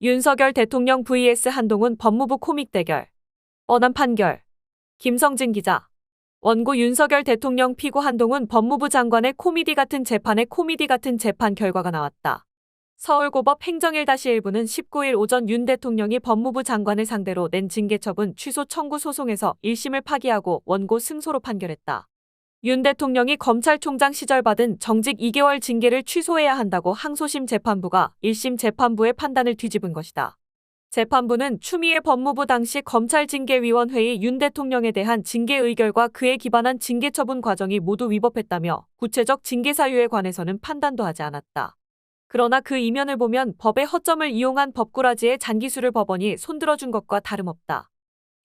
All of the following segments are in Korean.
윤석열 대통령 vs 한동훈 법무부 코믹 대결. 뻔한 판결. 김성진 기자. 원고 윤석열 대통령 피고 한동훈 법무부 장관의 코미디 같은 재판의 코미디 같은 재판 결과가 나왔다. 서울고법 행정1-1부는 19일 오전 윤 대통령이 법무부 장관을 상대로 낸 징계처분 취소 청구 소송에서 1심을 파기하고 원고 승소로 판결했다. 윤 대통령이 검찰총장 시절 받은 정직 2개월 징계를 취소해야 한다고 항소심 재판부가 1심 재판부의 판단을 뒤집은 것이다. 재판부는 추미애 법무부 당시 검찰징계위원회의 윤 대통령에 대한 징계 의결과 그에 기반한 징계처분 과정이 모두 위법했다며 구체적 징계 사유에 관해서는 판단도 하지 않았다. 그러나 그 이면을 보면 법의 허점을 이용한 법꾸라지의 잔기술을 법원이 손들어준 것과 다름없다.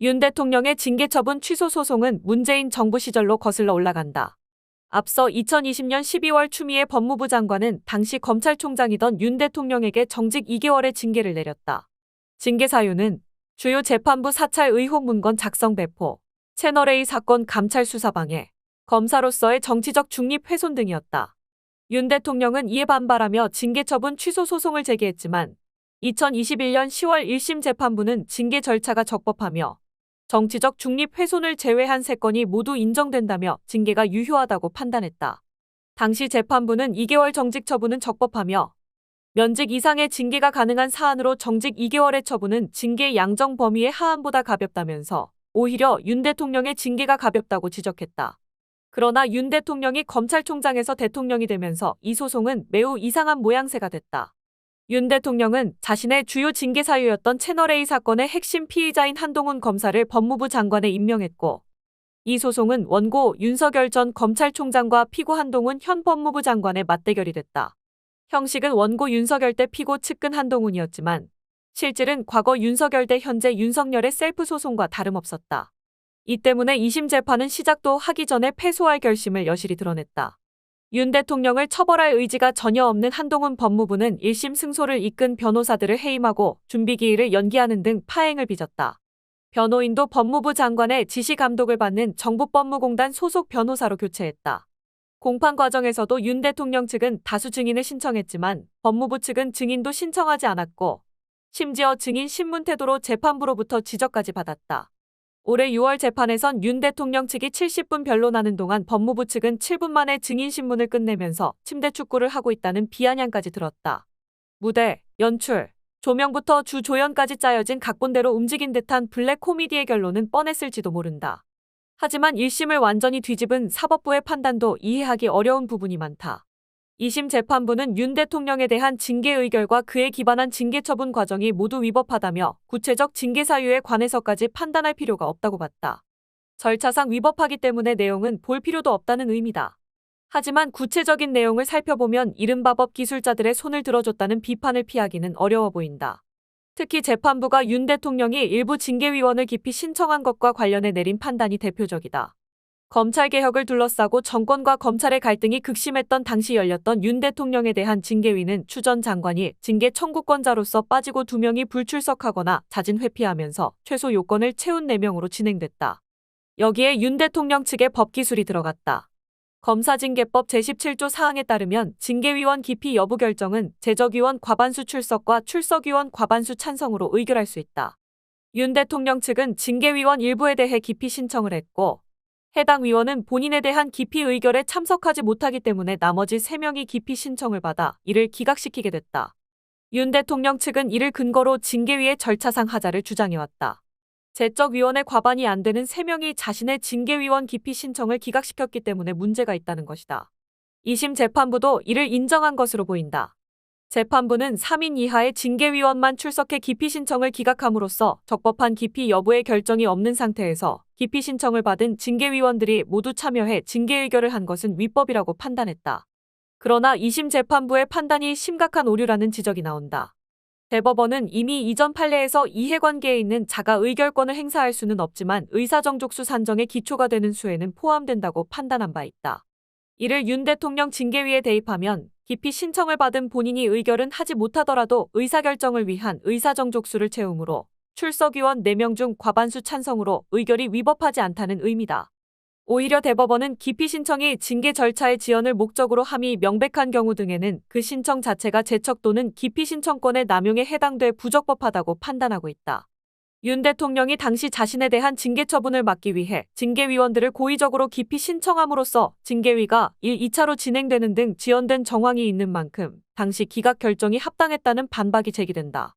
윤 대통령의 징계처분 취소 소송은 문재인 정부 시절로 거슬러 올라간다. 앞서 2020년 12월 추미애 법무부 장관은 당시 검찰총장이던 윤 대통령에게 정직 2개월의 징계를 내렸다. 징계 사유는 주요 재판부 사찰 의혹 문건 작성 배포, 채널A 사건 감찰 수사 방해, 검사로서의 정치적 중립 훼손 등이었다. 윤 대통령은 이에 반발하며 징계처분 취소 소송을 제기했지만 2021년 10월 1심 재판부는 징계 절차가 적법하며 정치적 중립 훼손을 제외한 3건이 모두 인정된다며 징계가 유효하다고 판단했다. 당시 재판부는 2개월 정직 처분은 적법하며 면직 이상의 징계가 가능한 사안으로 정직 2개월의 처분은 징계 양정 범위의 하한보다 가볍다면서 오히려 윤 대통령의 징계가 가볍다고 지적했다. 그러나 윤 대통령이 검찰총장에서 대통령이 되면서 이 소송은 매우 이상한 모양새가 됐다. 윤 대통령은 자신의 주요 징계 사유였던 채널A 사건의 핵심 피의자인 한동훈 검사를 법무부 장관에 임명했고 이 소송은 원고 윤석열 전 검찰총장과 피고 한동훈 현 법무부 장관의 맞대결이 됐다. 형식은 원고 윤석열 대 피고 측근 한동훈이었지만 실질은 과거 윤석열 대 현재 윤석열의 셀프 소송과 다름없었다. 이 때문에 2심 재판은 시작도 하기 전에 패소할 결심을 여실히 드러냈다. 윤 대통령을 처벌할 의지가 전혀 없는 한동훈 법무부는 1심 승소를 이끈 변호사들을 해임하고 준비기일을 연기하는 등 파행을 빚었다. 변호인도 법무부 장관의 지시 감독을 받는 정부법무공단 소속 변호사로 교체했다. 공판 과정에서도 윤 대통령 측은 다수 증인을 신청했지만 법무부 측은 증인도 신청하지 않았고 심지어 증인 신문 태도로 재판부로부터 지적까지 받았다. 올해 6월 재판에선 윤 대통령 측이 70분 변론하는 동안 법무부 측은 7분 만에 증인 신문을 끝내면서 침대 축구를 하고 있다는 비아냥까지 들었다. 무대, 연출, 조명부터 주 조연까지 짜여진 각본대로 움직인 듯한 블랙 코미디의 결론은 뻔했을지도 모른다. 하지만 1심을 완전히 뒤집은 사법부의 판단도 이해하기 어려운 부분이 많다. 2심 재판부는 윤 대통령에 대한 징계 의결과 그에 기반한 징계 처분 과정이 모두 위법하다며 구체적 징계 사유에 관해서까지 판단할 필요가 없다고 봤다. 절차상 위법하기 때문에 내용은 볼 필요도 없다는 의미다. 하지만 구체적인 내용을 살펴보면 이른바 법 기술자들의 손을 들어줬다는 비판을 피하기는 어려워 보인다. 특히 재판부가 윤 대통령이 일부 징계위원을 기피 신청한 것과 관련해 내린 판단이 대표적이다. 검찰개혁을 둘러싸고 정권과 검찰의 갈등이 극심했던 당시 열렸던 윤 대통령에 대한 징계위는 추 전 장관이 징계 청구권자로서 빠지고 2명이 불출석하거나 자진 회피하면서 최소 요건을 채운 4명으로 진행됐다. 여기에 윤 대통령 측의 법기술이 들어갔다. 검사징계법 제17조 사항에 따르면 징계위원 기피 여부 결정은 재적위원 과반수 출석과 출석위원 과반수 찬성으로 의결할 수 있다. 윤 대통령 측은 징계위원 일부에 대해 기피 신청을 했고 해당 위원은 본인에 대한 기피 의결에 참석하지 못하기 때문에 나머지 3명이 기피 신청을 받아 이를 기각시키게 됐다. 윤 대통령 측은 이를 근거로 징계위의 절차상 하자를 주장해왔다. 제적위원의 과반이 안 되는 3명이 자신의 징계위원 기피 신청을 기각시켰기 때문에 문제가 있다는 것이다. 2심 재판부도 이를 인정한 것으로 보인다. 재판부는 3인 이하의 징계위원만 출석해 기피 신청을 기각함으로써 적법한 기피 여부의 결정이 없는 상태에서 기피 신청을 받은 징계위원들이 모두 참여해 징계 의결을 한 것은 위법이라고 판단했다. 그러나 2심 재판부의 판단이 심각한 오류라는 지적이 나온다. 대법원은 이미 이전 판례에서 이해관계에 있는 자가 의결권을 행사할 수는 없지만 의사정족수 산정의 기초가 되는 수에는 포함된다고 판단한 바 있다. 이를 윤 대통령 징계위에 대입하면 기피 신청을 받은 본인이 의결은 하지 못하더라도 의사결정을 위한 의사정족수를 채우므로 출석위원 4명 중 과반수 찬성으로 의결이 위법하지 않다는 의미다. 오히려 대법원은 기피 신청이 징계 절차의 지연을 목적으로 함이 명백한 경우 등에는 그 신청 자체가 제척 또는 기피 신청권의 남용에 해당돼 부적법하다고 판단하고 있다. 윤 대통령이 당시 자신에 대한 징계 처분을 막기 위해 징계위원들을 고의적으로 기피 신청함으로써 징계위가 1, 2차로 진행되는 등 지연된 정황이 있는 만큼 당시 기각 결정이 합당했다는 반박이 제기된다.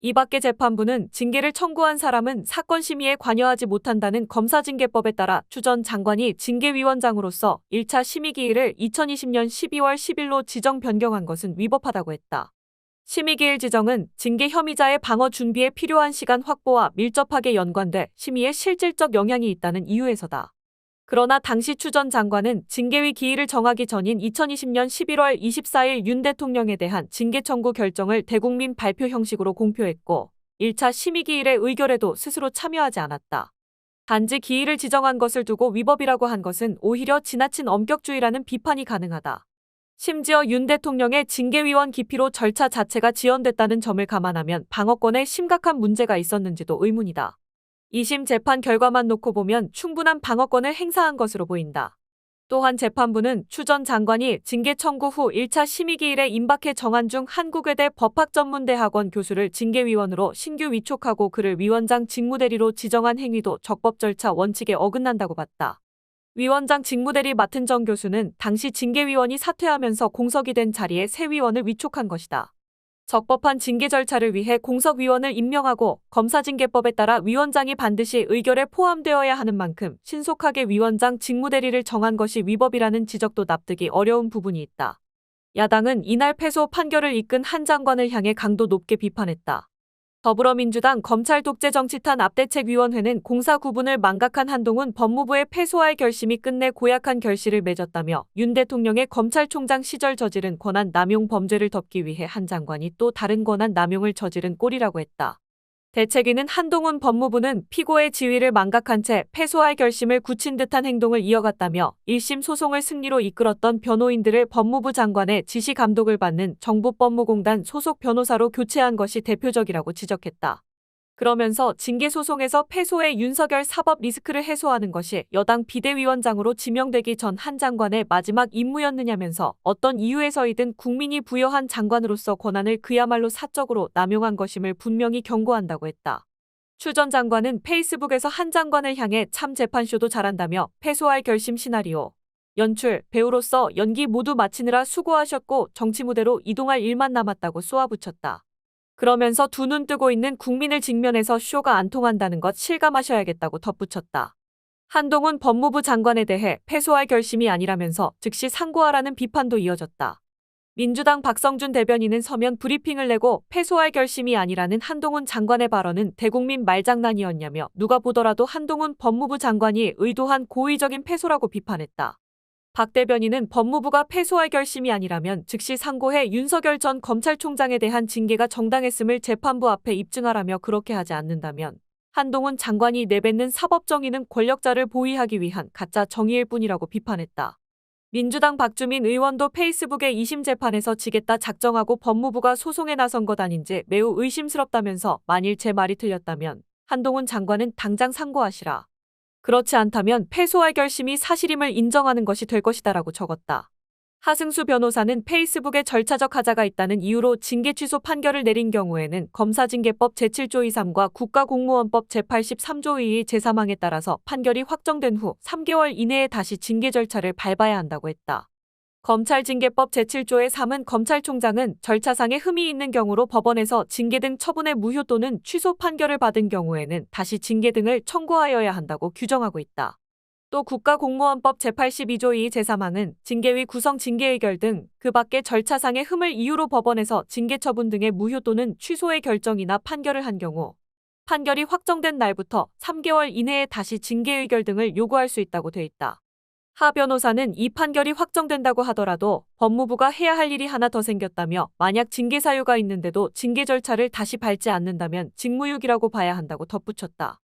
이 밖에 재판부는 징계를 청구한 사람은 사건 심의에 관여하지 못한다는 검사징계법에 따라 추 전 장관이 징계위원장으로서 1차 심의 기일을 2020년 12월 10일로 지정 변경한 것은 위법하다고 했다. 심의기일 지정은 징계 혐의자의 방어 준비에 필요한 시간 확보와 밀접하게 연관돼 심의에 실질적 영향이 있다는 이유에서다. 그러나 당시 추 전 장관은 징계위 기일을 정하기 전인 2020년 11월 24일 윤 대통령에 대한 징계 청구 결정을 대국민 발표 형식으로 공표했고 1차 심의 기일의 의결에도 스스로 참여하지 않았다. 단지 기일을 지정한 것을 두고 위법이라고 한 것은 오히려 지나친 엄격주의라는 비판이 가능하다. 심지어 윤 대통령의 징계위원 기피로 절차 자체가 지연됐다는 점을 감안하면 방어권에 심각한 문제가 있었는지도 의문이다. 2심 재판 결과만 놓고 보면 충분한 방어권을 행사한 것으로 보인다. 또한 재판부는 추 전 장관이 징계 청구 후 1차 심의기일에 임박해 정한중 한국외대 법학전문대학원 교수를 징계위원으로 신규 위촉하고 그를 위원장 직무대리로 지정한 행위도 적법 절차 원칙에 어긋난다고 봤다. 위원장 직무대리 맡은 정 교수는 당시 징계위원이 사퇴하면서 공석이 된 자리에 새 위원을 위촉한 것이다. 적법한 징계 절차를 위해 공석위원을 임명하고 검사징계법에 따라 위원장이 반드시 의결에 포함되어야 하는 만큼 신속하게 위원장 직무대리를 정한 것이 위법이라는 지적도 납득이 어려운 부분이 있다. 야당은 이날 패소 판결을 이끈 한 장관을 향해 강도 높게 비판했다. 더불어민주당 검찰독재정치탄 앞대책위원회는 공사 구분을 망각한 한동훈 법무부의 패소할 결심이 끝내 고약한 결실을 맺었다며 윤 대통령의 검찰총장 시절 저지른 권한 남용 범죄를 덮기 위해 한 장관이 또 다른 권한 남용을 저지른 꼴이라고 했다. 대책위는 한동훈 법무부는 피고의 지위를 망각한 채 패소할 결심을 굳힌 듯한 행동을 이어갔다며 1심 소송을 승리로 이끌었던 변호인들을 법무부 장관의 지시 감독을 받는 정부법무공단 소속 변호사로 교체한 것이 대표적이라고 지적했다. 그러면서 징계소송에서 패소의 윤석열 사법 리스크를 해소하는 것이 여당 비대위원장으로 지명되기 전 한 장관의 마지막 임무였느냐면서 어떤 이유에서이든 국민이 부여한 장관으로서 권한을 그야말로 사적으로 남용한 것임을 분명히 경고한다고 했다. 추 전 장관은 페이스북에서 한 장관을 향해 참 재판쇼도 잘한다며 패소할 결심 시나리오, 연출, 배우로서 연기 모두 마치느라 수고하셨고 정치 무대로 이동할 일만 남았다고 쏘아붙였다. 그러면서 두 눈 뜨고 있는 국민을 직면해서 쇼가 안 통한다는 것 실감하셔야겠다고 덧붙였다. 한동훈 법무부 장관에 대해 패소할 결심이 아니라면서 즉시 상고하라는 비판도 이어졌다. 민주당 박성준 대변인은 서면 브리핑을 내고 패소할 결심이 아니라는 한동훈 장관의 발언은 대국민 말장난이었냐며 누가 보더라도 한동훈 법무부 장관이 의도한 고의적인 패소라고 비판했다. 박 대변인은 법무부가 패소할 결심이 아니라면 즉시 상고해 윤석열 전 검찰총장에 대한 징계가 정당했음을 재판부 앞에 입증하라며 그렇게 하지 않는다면 한동훈 장관이 내뱉는 사법정의는 권력자를 보위하기 위한 가짜 정의일 뿐이라고 비판했다. 민주당 박주민 의원도 페이스북에 2심 재판에서 지겠다 작정하고 법무부가 소송에 나선 것 아닌지 매우 의심스럽다면서 만일 제 말이 틀렸다면 한동훈 장관은 당장 상고하시라. 그렇지 않다면 패소할 결심이 사실임을 인정하는 것이 될 것이다라고 적었다. 하승수 변호사는 페이스북에 절차적 하자가 있다는 이유로 징계 취소 판결을 내린 경우에는 검사징계법 제7조 23과 국가공무원법 제83조 22 제3항에 따라서 판결이 확정된 후 3개월 이내에 다시 징계 절차를 밟아야 한다고 했다. 검찰징계법 제7조의 3은 검찰총장은 절차상의 흠이 있는 경우로 법원에서 징계 등 처분의 무효 또는 취소 판결을 받은 경우에는 다시 징계 등을 청구하여야 한다고 규정하고 있다. 또 국가공무원법 제82조 2 제3항은 징계위 구성 징계의결 등 그 밖의 절차상의 흠을 이유로 법원에서 징계 처분 등의 무효 또는 취소의 결정이나 판결을 한 경우 판결이 확정된 날부터 3개월 이내에 다시 징계의결 등을 요구할 수 있다고 돼 있다. 하 변호사는 이 판결이 확정된다고 하더라도 법무부가 해야 할 일이 하나 더 생겼다며 만약 징계 사유가 있는데도 징계 절차를 다시 밟지 않는다면 직무유기라고 봐야 한다고 덧붙였다.